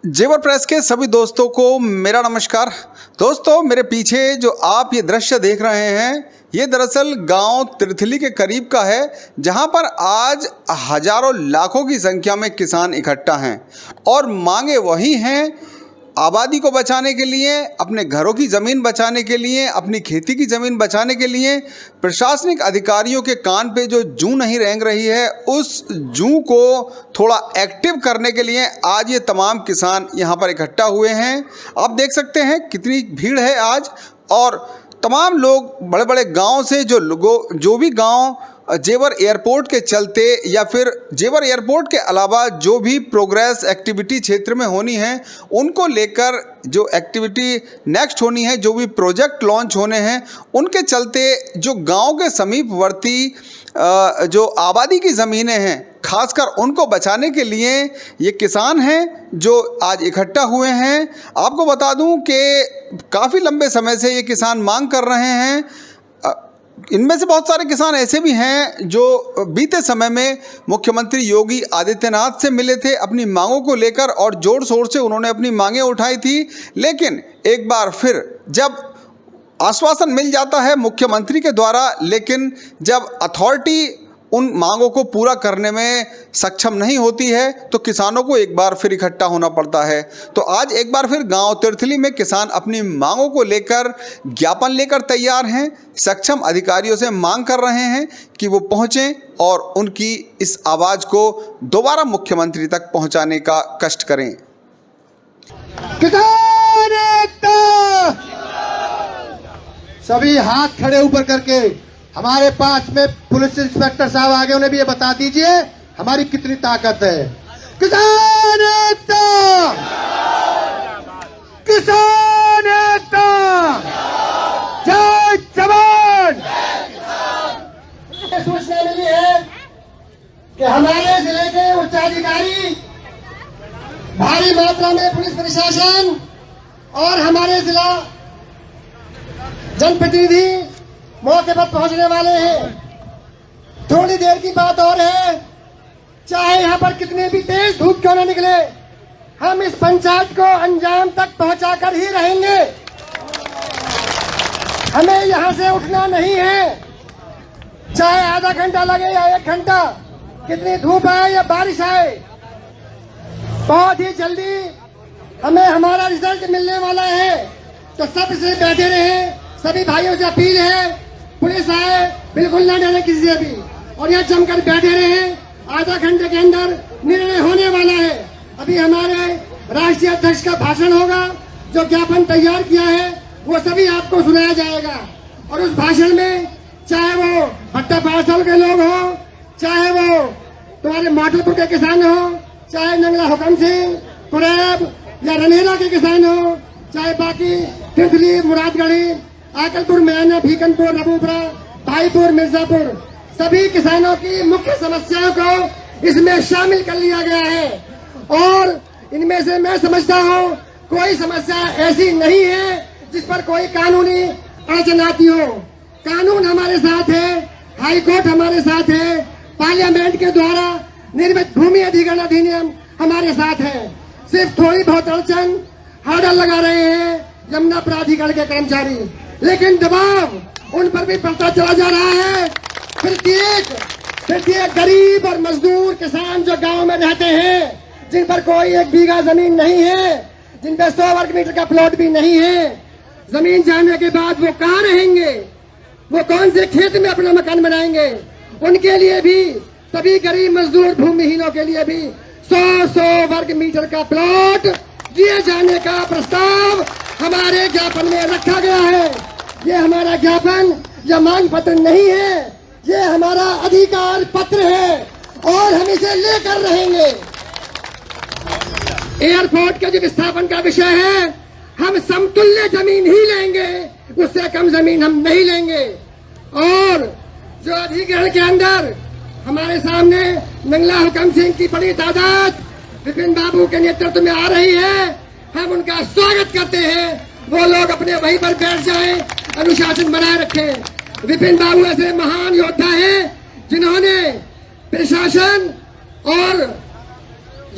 जेवर प्रेस के सभी दोस्तों को मेरा नमस्कार। दोस्तों, मेरे पीछे जो आप ये दृश्य देख रहे हैं, ये दरअसल गांव तिरथली के करीब का है, जहां पर आज हजारों लाखों की संख्या में किसान इकट्ठा हैं और मांगे वही हैं, आबादी को बचाने के लिए, अपने घरों की ज़मीन बचाने के लिए, अपनी खेती की ज़मीन बचाने के लिए। प्रशासनिक अधिकारियों के कान पे जो जूं नहीं रेंग रही है, उस जूं को थोड़ा एक्टिव करने के लिए आज ये तमाम किसान यहाँ पर इकट्ठा हुए हैं। आप देख सकते हैं कितनी भीड़ है आज, और तमाम लोग बड़े बड़े गांव से जो भी गांव जेवर एयरपोर्ट के चलते या फिर जेवर एयरपोर्ट के अलावा जो भी प्रोग्रेस एक्टिविटी क्षेत्र में होनी है, उनको लेकर जो एक्टिविटी नेक्स्ट होनी है, जो भी प्रोजेक्ट लॉन्च होने हैं, उनके चलते जो गांव के समीपवर्ती जो आबादी की ज़मीनें हैं, खासकर उनको बचाने के लिए ये किसान हैं जो आज इकट्ठा हुए हैं। आपको बता दूं कि काफ़ी लंबे समय से ये किसान मांग कर रहे हैं। इनमें से बहुत सारे किसान ऐसे भी हैं जो बीते समय में मुख्यमंत्री योगी आदित्यनाथ से मिले थे अपनी मांगों को लेकर, और जोर शोर से उन्होंने अपनी मांगें उठाई थी। लेकिन एक बार फिर जब आश्वासन मिल जाता है मुख्यमंत्री के द्वारा, लेकिन जब अथॉरिटी उन मांगों को पूरा करने में सक्षम नहीं होती है, तो किसानों को एक बार फिर इकट्ठा होना पड़ता है। तो आज एक बार फिर गांव तिरथली में किसान अपनी मांगों को लेकर ज्ञापन लेकर तैयार हैं। सक्षम अधिकारियों से मांग कर रहे हैं कि वो पहुंचें और उनकी इस आवाज़ को दोबारा मुख्यमंत्री तक पहुंचाने का कष्ट करें। किसान एकता! सभी हाथ खड़े ऊपर करके, हमारे पास में पुलिस इंस्पेक्टर साहब आगे, उन्हें भी ये बता दीजिए हमारी कितनी ताकत है। किसान एकता! किसान एकता! जय जवान! सूचना मिली है कि हमारे जिले के उच्चाधिकारी, भारी मात्रा में पुलिस प्रशासन और हमारे जिला जनप्रतिनिधि मौके पर पहुंचने वाले हैं। थोड़ी देर की बात और है, चाहे यहाँ पर कितने भी तेज धूप क्यों न निकले, हम इस पंचायत को अंजाम तक पहुंचाकर ही रहेंगे। हमें यहाँ से उठना नहीं है, चाहे आधा घंटा लगे या 1 घंटा, कितनी धूप आए या बारिश आए। बहुत ही जल्दी हमें हमारा रिजल्ट मिलने वाला है, तो सबसे बैठे रहे। सभी भाइयों से अपील है, पुलिस आए, बिल्कुल ना डरे किसी से भी, और यहाँ जमकर बैठे रहे। आधा घंटे के अंदर निर्णय होने वाला है। अभी हमारे राष्ट्रीय अध्यक्ष का भाषण होगा, जो ज्ञापन तैयार किया है वो सभी आपको सुनाया जाएगा। और उस भाषण में चाहे वो भट्टा पाठशाल के लोग हो, चाहे वो तुम्हारे माधोपुर के किसान हो, चाहे नंगला हुकम सिंह, कुरैब या रनेला के किसान हो, चाहे बाकी तिरथली, मुरादगढ़ी, आकलपुर, मैना, भीकनपुर, रबूपुरा, भाईपुर, मिर्जापुर, सभी किसानों की मुख्य समस्याओं को इसमें शामिल कर लिया गया है। और इनमें से मैं समझता हूँ कोई समस्या ऐसी नहीं है जिस पर कोई कानूनी अड़चन आती हो। कानून हमारे साथ है, हाई कोर्ट हमारे साथ है, पार्लियामेंट के द्वारा निर्मित भूमि अधिग्रहण अधिनियम हमारे साथ है। सिर्फ थोड़ी बहुत अड़चन, हर्डल लगा रहे हैं यमुना प्राधिकरण के कर्मचारी, लेकिन दबाव उन पर भी बढ़ता चला जा रहा है। प्रत्येक गरीब और मजदूर किसान जो गांव में रहते हैं, जिन पर कोई 1 बीघा जमीन नहीं है, जिन पर 100 वर्ग मीटर का प्लॉट भी नहीं है, जमीन जाने के बाद वो कहाँ रहेंगे, वो कौन से खेत में अपना मकान बनाएंगे, उनके लिए भी, सभी गरीब मजदूर भूमिहीनों के लिए भी 100 वर्ग मीटर का प्लॉट दिए जाने का प्रस्ताव हमारे ज्ञापन में रखा गया है। ये हमारा ज्ञापन या मांग पत्र नहीं है, ये हमारा अधिकार पत्र है, और हम इसे लेकर रहेंगे। एयरपोर्ट के जो विस्थापन का विषय है, हम समतुल्य जमीन ही लेंगे, उससे कम जमीन हम नहीं लेंगे। और जो अधिग्रहण के अंदर हमारे सामने नंगला हुकम सिंह की बड़ी तादाद विपिन बाबू के नेतृत्व में आ रही है, हम उनका स्वागत करते हैं। वो लोग अपने वहीं पर बैठ जाएं, अनुशासन बनाए रखें। विपिन बाबू ऐसे महान योद्धा हैं जिन्होंने प्रशासन और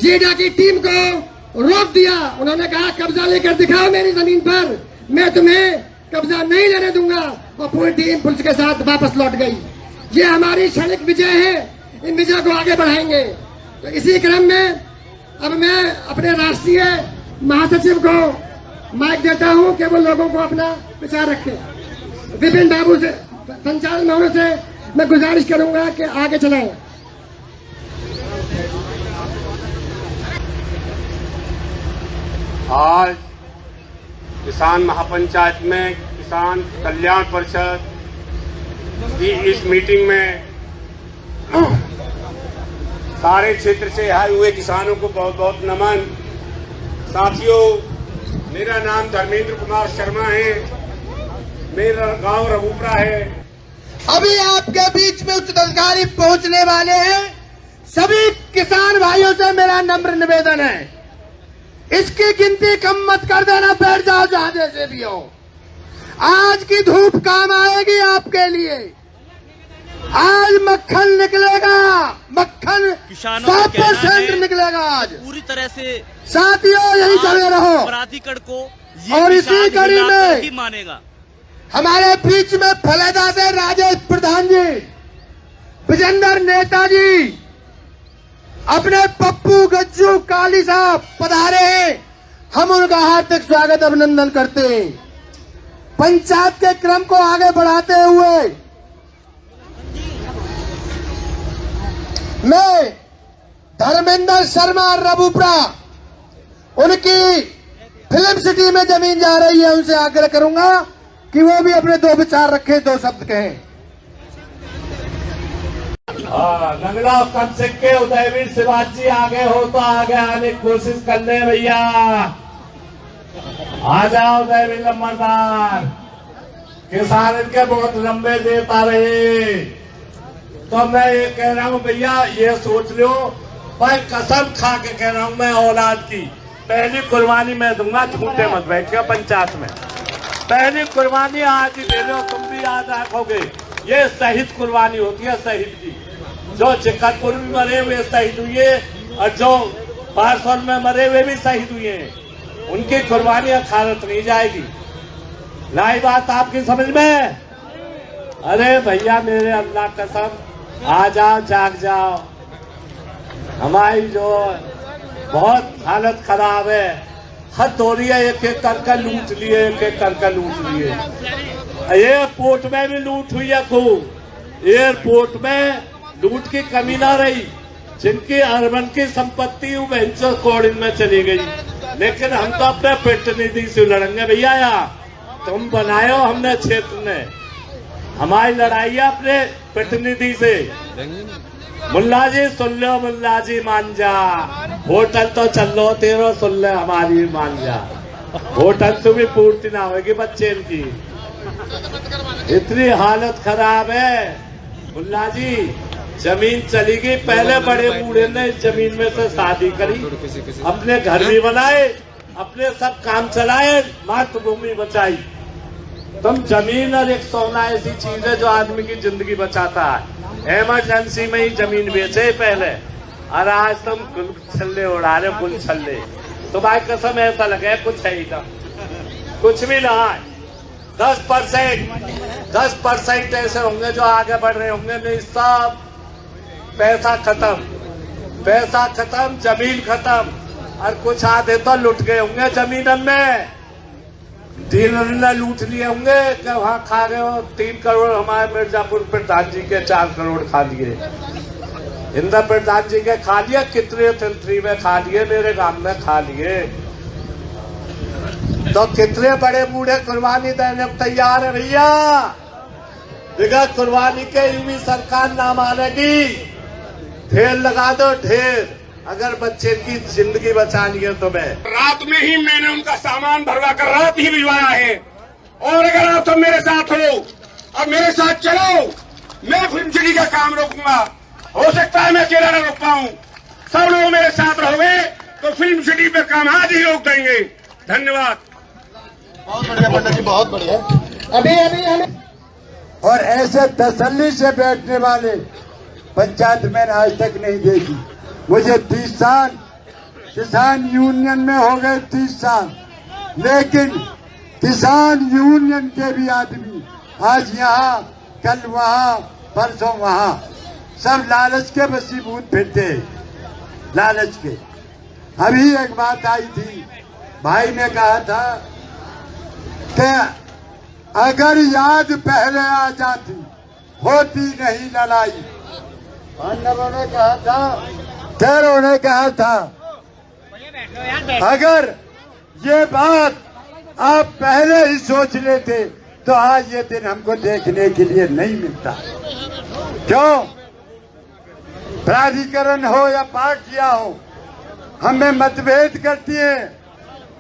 जेडा की टीम को रोक दिया। उन्होंने कहा कब्जा लेकर दिखाओ मेरी जमीन पर, मैं तुम्हें कब्जा नहीं लेने दूंगा, और पूरी टीम पुलिस के साथ वापस लौट गई। ये हमारी क्षणिक विजय है, इन विजय को आगे बढ़ाएंगे। तो इसी क्रम में अब मैं अपने राष्ट्रीय महासचिव को माइक देता हूं कि वो लोगों को अपना विचार रखें। विपिन बाबू से, संचालन भवन से मैं गुजारिश करूंगा कि आगे चलाएं। आज किसान महापंचायत में किसान कल्याण परिषद की इस मीटिंग में सारे क्षेत्र से आए हुए किसानों को बहुत बहुत नमन। साथियों, मेरा नाम धर्मेंद्र कुमार शर्मा है, मेरा गांव रबूपरा है। अभी आपके बीच में उच्च अधिकारी पहुंचने वाले हैं। सभी किसान भाइयों से मेरा नम्र निवेदन है, इसकी गिनती कम मत कर देना, बैठ जाओ जहां जैसे भी हो। आज की धूप काम आएगी आपके लिए। आज मक्खन निकलेगा, मक्खन 100% निकलेगा आज पूरी तरह से। साथियों, यही चले रहो। अपराधीकरण को ये और इसी कड़ी में ही मानेगा। हमारे बीच में फलेदा से राजेश प्रधान जी, विजेंद्र नेताजी, अपने पप्पू गज्जू काली साहब पधारे हैं। हम उनका हार्दिक स्वागत अभिनंदन करते हैं। पंचायत के क्रम को आगे बढ़ाते हुए मैं धर्मेंद्र शर्मा रबूपरा, उनकी फिल्म सिटी में जमीन जा रही है, उनसे आग्रह करूंगा कि वो भी अपने दो विचार रखें, दो शब्द कहें। नगला कम सिंह के उदयवीर शिवाजी आगे हो तो आगे आने की कोशिश कर ले भैया। आ जाओ उदयवीर नंबरदार। किसान इनके बहुत लंबे देता रहे, तो मैं ये कह रहा हूँ भैया, ये सोच लो भाई, कसम खा के कह रहा हूँ मैं, औलाद की पहली कुर्बानी मैं दूंगा। झूठे मत बैठिए पंचायत में, पहली कुर्बानी आज ही ले लो, तुम भी याद रखोगे। ये शहीद कुर्बानी होती है, शहीद की। जो चिकनपुर में मरे हुए शहीद हुए और जो पारसौल में मरे हुए भी शहीद हुए हैं, उनकी कुर्बानी खारत नहीं जाएगी। लाई बात आपकी समझ में? अरे भैया मेरे अल्लाह कसम, आ जाओ, जाग जाओ। हमारी जो बहुत हालत खराब है, हद हो रही है, एक एक करके लूट लिए, एक एक करके लूट लिए। एयरपोर्ट में भी लूट हुई है खूब। एयरपोर्ट में लूट की कमी ना रही। जिनकी अर्बन की संपत्ति वेंचर कोडिंग में चली गई, लेकिन हम तो अपने प्रतिनिधि से लड़ेंगे भैया। यार तुम बनाए हो, हमने क्षेत्र में, हमारी लड़ाई है अपने प्रतिनिधि से। मुल्ला जी सुन लो, मुल्ला जी मान जा, होटल तो चल लो तेरो, सुन ले हमारी मान जा। होटल तो भी पूर्ति ना होगी बच्चे की, इतनी हालत खराब है। मुल्ला जी जमीन चली गई, पहले बड़े बूढ़े ने इस जमीन में से शादी करी, अपने घर भी बनाए, अपने सब काम चलाए, मातृभूमि बचाई। तुम जमीन और एक सोना ऐसी चीज है जो आदमी की जिंदगी बचाता है। इमरजेंसी में ही जमीन बेचे पहले, और आज तुम गुल छल्ले उड़ा रहे हो, गुल छल्ले। तुम्हारी कसम ऐसा लगे कुछ है ही ना, कुछ भी ना है। 10% ऐसे होंगे जो आगे बढ़ रहे होंगे, नहीं सब पैसा खत्म, पैसा खत्म, जमीन खत्म, और कुछ आधे तो लुट गए होंगे जमीन में। डीलर ने लूट लिए होंगे कि वहाँ खा गए हो 3 करोड़, हमारे मिर्जापुर प्रधान जी के 4 करोड़ खा लिए, इंदर प्रधान जी के खा लिए, कितने तंत्री में खा लिए, मेरे गांव में खा लिए। तो कितने बड़े बूढ़े कुर्बानी देने तैयार है भैया। बिना कुर्बानी के यूपी सरकार ना मानेगी। ढेर लगा दो ढेर, अगर बच्चे की जिंदगी बचानी है तो। मैं रात में ही मैंने उनका सामान भरवा कर रात ही भिजवाया है, और अगर आप सब मेरे साथ हो और मेरे साथ चलो, मैं फिल्म सिटी का काम रोकूंगा। हो सकता है मैं अकेला न रोक पाऊं, सब लोग मेरे साथ रहोगे तो फिल्म सिटी पे काम आज ही रोक देंगे। धन्यवाद। बहुत बढ़िया पंडित जी, बहुत बढ़िया। अभी हमें और ऐसे तसल्ली से बैठने वाले पंचायत में आज तक नहीं देखी। मुझे 30 साल किसान यूनियन में हो गए 30 साल, लेकिन किसान यूनियन के भी आदमी आज यहाँ, कल वहाँ, परसों वहाँ, सब लालच के वशीभूत फिरते हैं, लालच के। अभी एक बात आई थी, भाई ने कहा था कि अगर याद पहले आ जाती होती नहीं लड़ाई। पांडवों ने कहा था, तेरों ने कहा था, अगर ये बात आप पहले ही सोच लेते तो आज ये दिन हमको देखने के लिए नहीं मिलता। क्यों? प्राधिकरण हो या पार्टियां हो, हमें मतभेद करती है।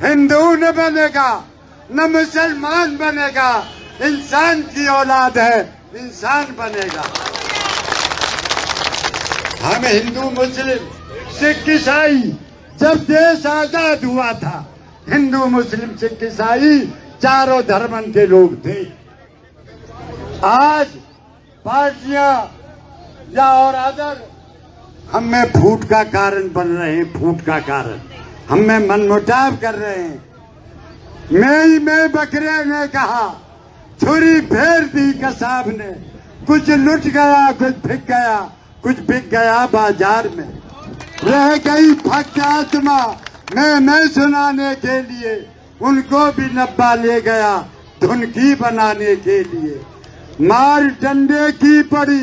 हिंदू न बनेगा न मुसलमान बनेगा, इंसान की औलाद है, इंसान बनेगा। हम हिंदू मुस्लिम सिख ईसाई, जब देश आजाद हुआ था, हिंदू मुस्लिम सिख ईसाई चारों धर्मन के लोग थे। आज पार्टियां या और अदर हम में फूट का कारण बन रहे हैं, फूट का कारण हम में मनमुटाव कर रहे हैं। मैं बकरे ने कहा, छुरी फेर दी कसाब ने, कुछ लुट गया कुछ बिक गया, कुछ बिक गया बाजार में। रह गई भक्त आत्मा मैं सुनाने के लिए, उनको भी नब्बा ले गया धुन की बनाने के लिए। मार डंडे की पड़ी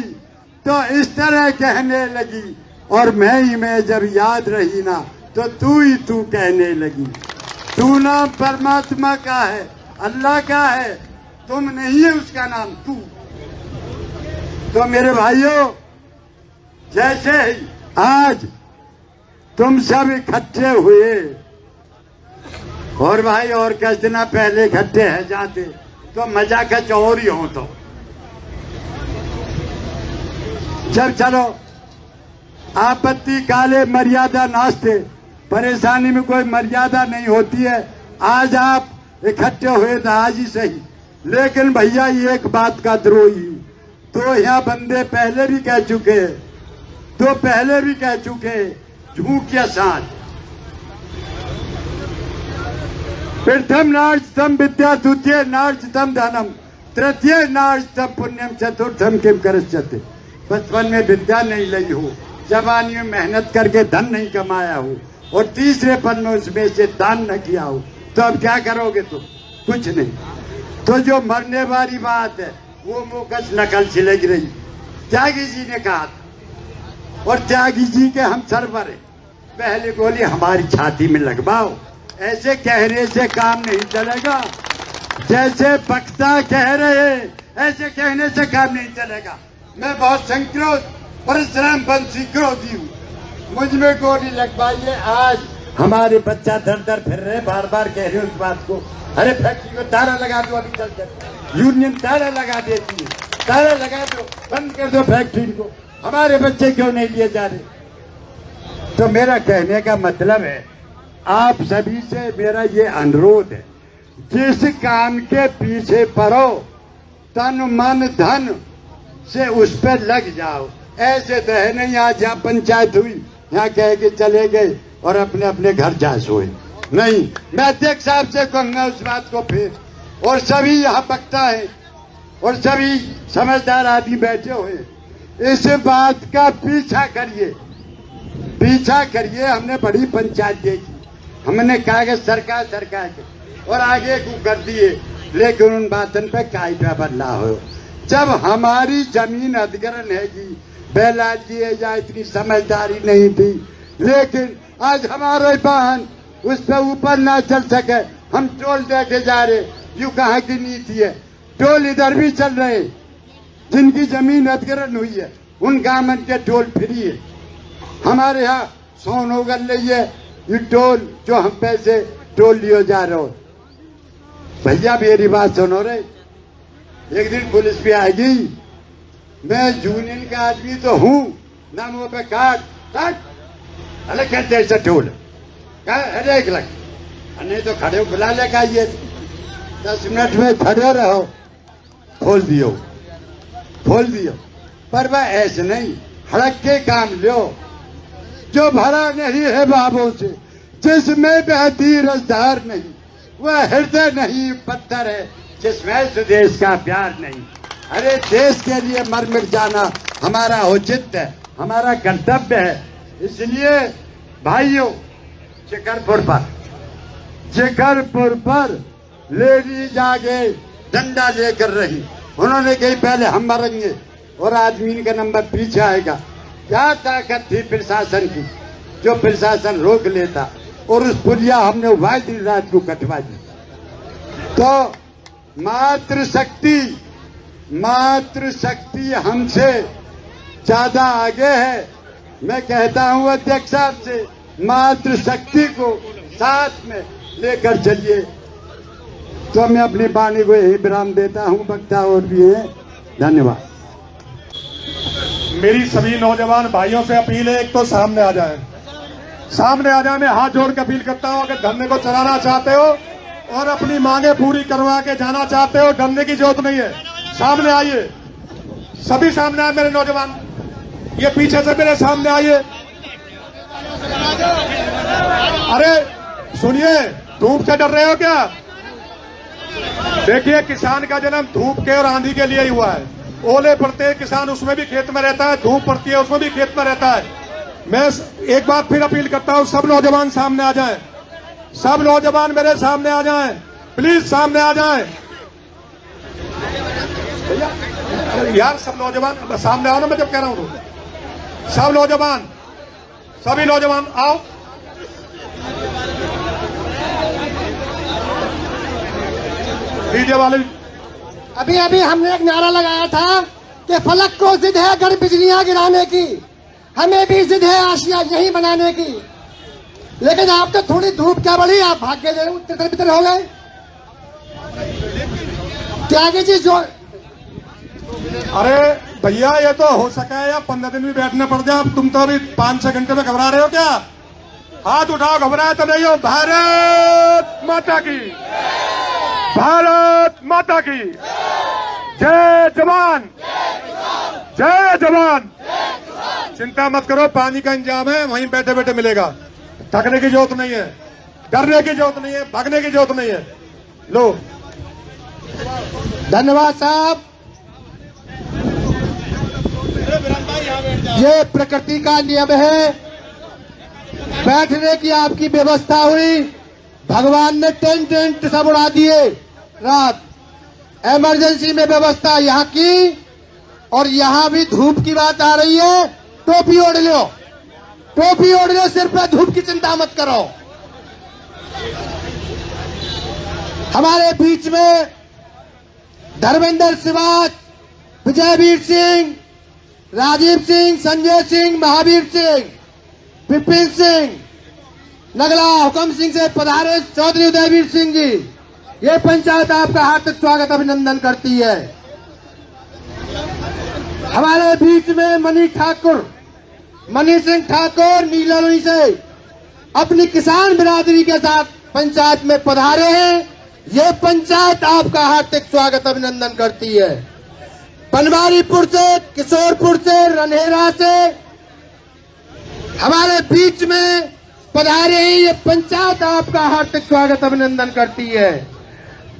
तो इस तरह कहने लगी, और मैं जब याद रही ना तो तू ही तू कहने लगी। तू नाम परमात्मा का है, अल्लाह का है, तुम नहीं है उसका नाम तू। तो मेरे भाइयों, जैसे ही आज तुम सब इकट्ठे हुए, और भाई और कुछ दिन पहले इकट्ठे है जाते तो मजा कुछ और ही हो। तो जब चलो आपत्ति काले मर्यादा नास्ते, परेशानी में कोई मर्यादा नहीं होती है। आज आप इकट्ठे हुए तो आज ही सही, लेकिन भैया एक बात का द्रोही तो यहाँ बंदे पहले भी कह चुके, तो पहले भी कह चुके, झूठ या साँच। प्रथम नार्चतम विद्या, द्वितीय नार्चतम धनम, तृतीय नार्चतम पुण्यम, चतुर्थम किम करश्यते। बचपन में विद्या नहीं ली हो, जवानी में मेहनत करके धन नहीं कमाया हो, और तीसरे पन में उसमें से दान न किया हो, तो अब क्या करोगे तुम? कुछ नहीं। तो जो मरने वाली बात है वो मुकस नकल से लग रही। त्यागी जी ने कहा था, और त्यागी जी के हम सरवर हैं, पहले गोली हमारी छाती में लगवाओ। ऐसे कहने से काम नहीं चलेगा, जैसे वक्ता कह रहे ऐसे कहने से काम नहीं चलेगा। मैं बहुत संक्रोध परशुराम वंशी क्रोधी हूँ, मुझ में गोली लगवाइए। आज हमारे बच्चा दर दर फिर रहे, बार बार कह रहे उस बात को, अरे फैक्ट्री को ताला लगा दो, अभी चल कर यूनियन ताला लगा देती है, ताला लगा दो, बंद कर दो फैक्ट्री को, हमारे बच्चे क्यों नहीं लिए जा रहे? तो मेरा कहने का मतलब है, आप सभी से मेरा ये अनुरोध है, जिस काम के पीछे पड़ो तन मन धन से उस पर लग जाओ। ऐसे तो है नहीं आज यहाँ पंचायत हुई, यहाँ कह के चले गए और अपने अपने घर जा सोए। नहीं, मैं अध्यक्ष साहब से कहूँगा उस बात को फिर, और सभी यहाँ वक्ता है और सभी समझदार आदमी बैठे हुए, इस बात का पीछा करिए, पीछा करिए। हमने बड़ी पंचायत देखी, हमने कागज सरकार के और आगे को कर दिए, लेकिन उन बातन पे काई पे बदला हो। जब हमारी जमीन अधिग्रहण है जी, बैलाल जी है या इतनी समझदारी नहीं थी, लेकिन आज हमारे वाहन उस पे ऊपर ना चल सके, हम टोल दे के जा रहे। यूं कहाँ की नीति है, टोल इधर भी चल रहे, जिनकी जमीन अधिग्रहण हुई है उन गांव के टोल फ्री है। हमारे यहाँ सोन होकर ली है ये टोल, जो हम पैसे टोल लियो जा रहे हो। भैया मेरी बात सुनो रे, एक दिन पुलिस भी आएगी, मैं यूनियन का आदमी तो हूँ ना, मुँह पे काट काट, अरे कहते ऐसा टोल अरे 1 लाख, नहीं तो खड़े हो बुला लेकर आइए, 10 मिनट में खड़े रहो, खोल दियो। पर वह ऐसे नहीं, हड़क के काम लो। जो भरा नहीं है बाबों से, जिसमें बहती रसधार नहीं, वह हृदय नहीं पत्थर है जिसमें स्वदेश का प्यार नहीं। अरे देश के लिए मर मिट जाना हमारा औचित्य है, हमारा कर्तव्य है। इसलिए भाइयों, शिकरपुर पर लेडीज आगे डंडा लेकर रही, उन्होंने कही पहले हम मरेंगे और आदमी का नंबर पीछे आएगा। क्या ताकत थी प्रशासन की, जो प्रशासन रोक लेता और उस पुलिया हमने वायदी रात को कटवा दी। तो मातृशक्ति हमसे ज्यादा आगे है। मैं कहता हूं अध्यक्ष साहब से, मातृशक्ति को साथ में लेकर चलिए। तो मैं अपनी वाणी को यही विराम देता हूं। वक्ता और भी है, धन्यवाद। मेरी सभी नौजवान भाइयों से अपील है, एक तो सामने आ जाए, सामने आ जाए। मैं हाथ जोड़ के अपील करता हूं, अगर धरने को चलाना चाहते हो और अपनी मांगे पूरी करवा के जाना चाहते हो, डरने की जरूरत नहीं है। सामने आइए, सभी सामने आए मेरे नौजवान, ये पीछे से मेरे सामने आइए। अरे सुनिए, धूप से डर रहे हो क्या? देखिए, किसान का जन्म धूप के और आंधी के लिए ही हुआ है। ओले पड़ते हैं, किसान उसमें भी खेत में रहता है, धूप पड़ती है उसमें भी खेत में रहता है। मैं एक बार फिर अपील करता हूं, सब नौजवान सामने आ जाएं, सब नौजवान मेरे सामने आ जाएं, प्लीज सामने आ जाएं। यार सब नौजवान सामने आओ ना, मैं जब कह रहा हूं तो सब नौजवान, सभी नौजवान आओ। मीडिया वाले, अभी अभी हमने एक नारा लगाया था कि फलक को जिद है घर बिजलियां गिराने की, हमें भी जिद है आशिया यही बनाने की। लेकिन आप तो थोड़ी धूप क्या बढ़ी, आप भाग के तितर बितर हो गए। त्यागी जी जो, अरे भैया ये तो हो सका है या 15 दिन भी बैठना पड़ जाए। तुम तो अभी 5-6 घंटे में घबरा रहे हो क्या? हाथ उठाओ, घबराए तो नहीं हो। भारत माता की, भारत माता की जय जवान, जय जवान। चिंता मत करो, पानी का इंतजाम है, वहीं बैठे बैठे मिलेगा। थकने की जरूरत नहीं है, डरने की जरूरत नहीं है, भागने की जरूरत नहीं है। लो, धन्यवाद साहब। ये प्रकृति का नियम है, बैठने की आपकी व्यवस्था हुई, भगवान ने टेंट सब उड़ा दिए रात। इमरजेंसी में व्यवस्था यहाँ की, और यहाँ भी धूप की बात आ रही है। टोपी ओढ़ लो, टोपी ओढ़ लो सिर पे, धूप की चिंता मत करो। हमारे बीच में धर्मेंद्र सिवाच, विजयवीर सिंह, राजीव सिंह, संजय सिंह, महावीर सिंह, विपिन सिंह, नगला हुकम सिंह से पधारे चौधरी उदयवीर सिंह जी। ये पंचायत आपका हार्दिक स्वागत अभिनंदन करती है। हमारे बीच में मनी सिंह ठाकुर नीललोई से अपनी किसान बिरादरी के साथ पंचायत में पधारे हैं। ये पंचायत आपका हार्दिक स्वागत अभिनंदन करती है। बनवारीपुर से, किशोरपुर से, रनहेरा से हमारे बीच में पधारे हैं। ये पंचायत आपका हार्दिक स्वागत अभिनंदन करती है।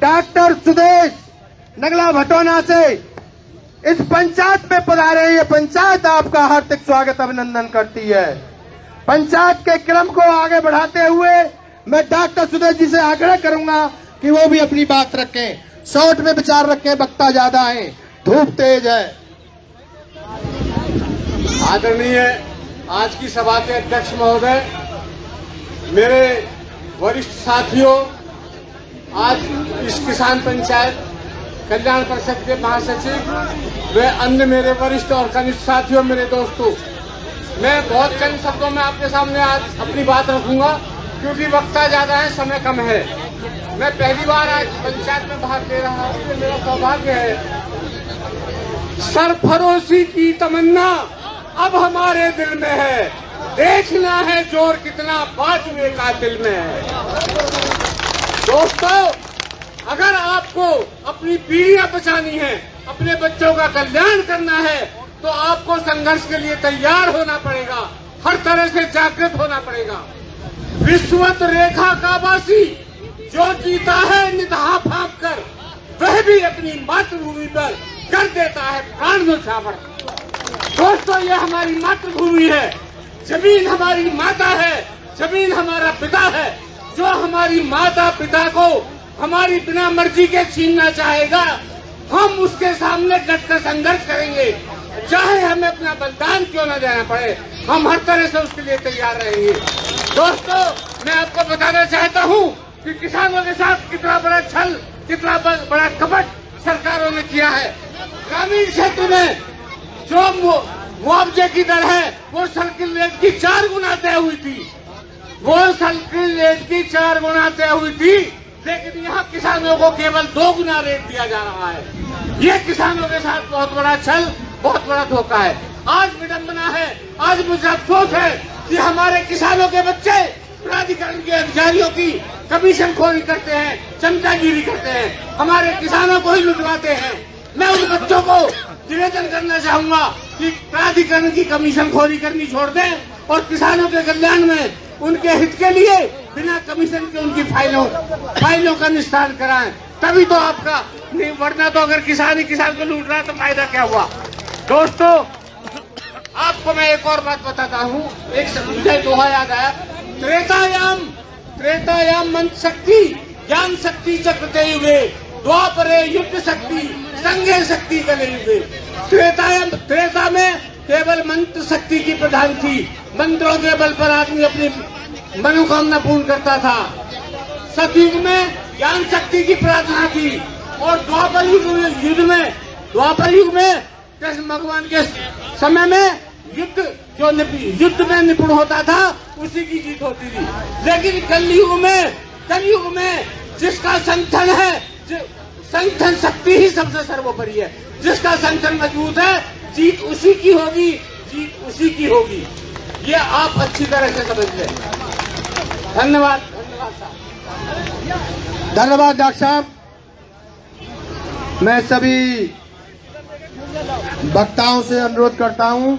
डॉक्टर सुदेश नगला भटोना से इस पंचायत में पधारे हैं। ये पंचायत आपका हार्दिक स्वागत अभिनंदन करती है। पंचायत के क्रम को आगे बढ़ाते हुए मैं डॉक्टर सुदेश जी से आग्रह करूंगा कि वो भी अपनी बात रखें, शॉर्ट में विचार रखें, वक्ता ज्यादा है, धूप तेज है। आदरणीय आज की सभा के अध्यक्ष महोदय, मेरे वरिष्ठ साथियों, आज इस किसान पंचायत कल्याण परिषद के महासचिव व अन्य मेरे वरिष्ठ और कनिष्ठ साथियों, मेरे दोस्तों, मैं बहुत कम शब्दों में आपके सामने आज अपनी बात रखूंगा क्योंकि वक्ता ज्यादा है, समय कम है। मैं पहली बार आज पंचायत में भाग ले रहा हूँ, ये मेरा सौभाग्य है। सरफरोशी की तमन्ना अब हमारे दिल में है, देखना है जोर कितना बांटने का दिल में है। दोस्तों, अगर आपको अपनी पीढ़ियां बचानी है, अपने बच्चों का कल्याण करना है, तो आपको संघर्ष के लिए तैयार होना पड़ेगा, हर तरह से जागृत होना पड़ेगा। विश्वत रेखा का वासी जो जीता है निधा फाँक कर, वह भी अपनी मातृभूमि पर कर देता है प्राण न्यौछावर। दोस्तों, ये हमारी मातृभूमि है, जमीन हमारी माता है, जमीन हमारा पिता है। जो हमारी माता पिता को हमारी बिना मर्जी के छीनना चाहेगा, हम उसके सामने डटकर संघर्ष करेंगे, चाहे हमें अपना बलिदान क्यों न देना पड़े, हम हर तरह से उसके लिए तैयार रहेंगे। दोस्तों, मैं आपको बताना चाहता हूँ कि किसानों के साथ कितना बड़ा छल, कितना बड़ा कपट सरकारों ने किया है। ग्रामीण क्षेत्र में जो मुआवजे की दर है वो सर्किल रेट की 4 गुना तय हुई थी, वो सर्किल रेट की 4 गुना तय हुई थी, लेकिन यहाँ किसानों को केवल 2 गुना रेट दिया जा रहा है। ये किसानों के साथ बहुत बड़ा छल, बहुत बड़ा धोखा है। आज विडंबना है, आज मुझे अफसोस है कि हमारे किसानों के बच्चे प्राधिकरण के अधिकारियों की कमीशन खोरी करते हैं, चमचागिरी करते हैं, हमारे किसानों को ही लुटवाते हैं। मैं उन बच्चों को निवेदन करना चाहूंगा कि प्राधिकरण की कमीशन खोरी करनी छोड़ दें और किसानों के कल्याण में, उनके हित के लिए बिना कमीशन के उनकी फाइलों का निस्तारण कराएं, तभी तो आपका नहीं, वरना तो अगर किसान ही किसान को लूट रहा है तो फायदा क्या हुआ। दोस्तों, आपको मैं एक और बात बताता हूँ, एक मुझे दोहा याद आया। त्रेतायाम मंत्र शक्ति ज्ञान शक्ति चक्रते युगे, द्वापरे युद्ध शक्ति संघे शक्ति कलयुगे। त्रेता में केवल मंत्र शक्ति की प्रधान थी, मंत्रों के बल पर आदमी अपनी मनोकामना पूर्ण करता था। सतयुग में ज्ञान शक्ति की प्रार्थना थी और द्वापर युग में कृष्ण भगवान के समय में युद्ध में निपुण होता था, उसी की जीत होती थी। लेकिन कलयुग में जिसका संगठन है, संगठन शक्ति ही सबसे सर्वोपरि है। जिसका संगठन मजबूत है, जीत उसी की होगी, जीत उसी की होगी। ये आप अच्छी तरह से समझ लें। धन्यवाद, धन्यवाद डॉक्टर साहब। मैं सभी वक्ताओं से अनुरोध करता हूं।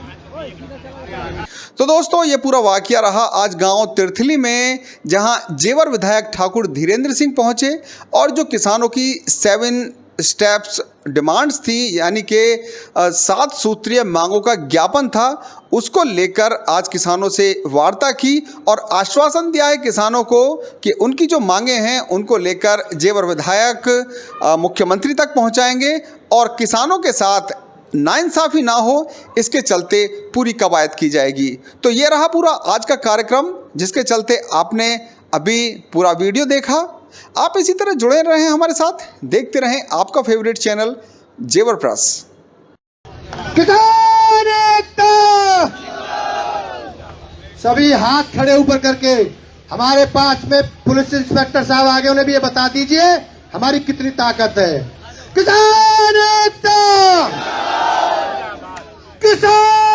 तो दोस्तों, ये पूरा वाकया रहा आज गांव तिरथिली में, जहां जेवर विधायक ठाकुर धीरेन्द्र सिंह पहुंचे और जो किसानों की 7 स्टेप्स डिमांड्स थी, यानी कि 7 सूत्रीय मांगों का ज्ञापन था, उसको लेकर आज किसानों से वार्ता की और आश्वासन दिया है किसानों को कि उनकी जो मांगे हैं उनको लेकर जेवर विधायक मुख्यमंत्री तक पहुंचाएंगे और किसानों के साथ नाइंसाफ़ी ना हो, इसके चलते पूरी कवायद की जाएगी। तो ये रहा पूरा आज का कार्यक्रम, जिसके चलते आपने अभी पूरा वीडियो देखा। आप इसी तरह जुड़े रहें हमारे साथ, देखते रहें आपका फेवरेट चैनल जेवर प्रेस। किसान एकता, सभी हाथ खड़े ऊपर करके, हमारे पास में पुलिस इंस्पेक्टर साहब आगे, उन्हें भी ये बता दीजिए हमारी कितनी ताकत है। किसान एकता, किसान